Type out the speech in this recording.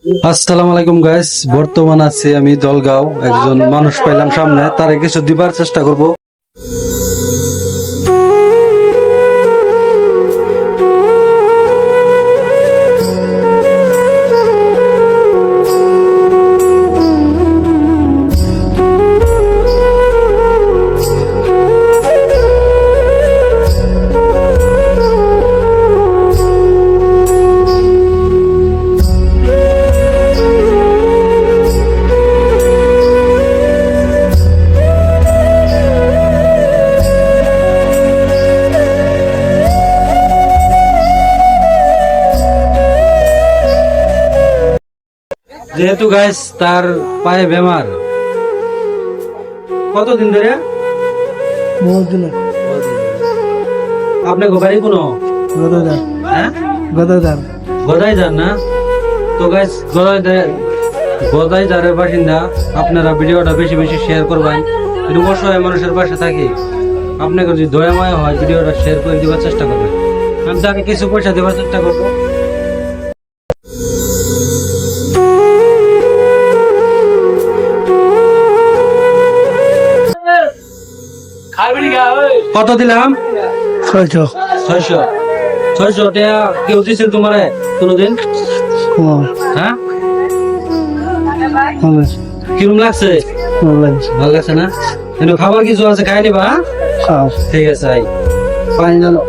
আসসালামু আলাইকুম গাইস, বর্তমান আছি আমি দলগাঁও। একজন মানুষ পাইলাম সামনে, তারে কিছু দিবার চেষ্টা করব। যেহেতু গাইস তার পায়ে বেমার, কতদিন ধরে? বহুত দিন আপনার বাড়ি কোনো গদাদার হ্যাঁ গদাদার গদাই যান না? তো গাইস গদাইদারের বাসিন্দা। আপনারা ভিডিওটা বেশি বেশি শেয়ার করবেন। যদি অসহায় মানুষের পাশে থাকি, আপনাকে যদি দয়াময় হয় ভিডিওটা শেয়ার করে দেওয়ার চেষ্টা করবেন। আমি তাকে কিছু পয়সা দেওয়ার চেষ্টা করবো। কত দিলাম? 600 600 600 টাকা কেউ দিয়েছে তোমারে কোনোদিন? হ্যাঁ, কিরম লাগছে? ভালো লাগছে না? খাবার কিছু আছে, খাই নিবা? ঠিক আছে, পানি জানো।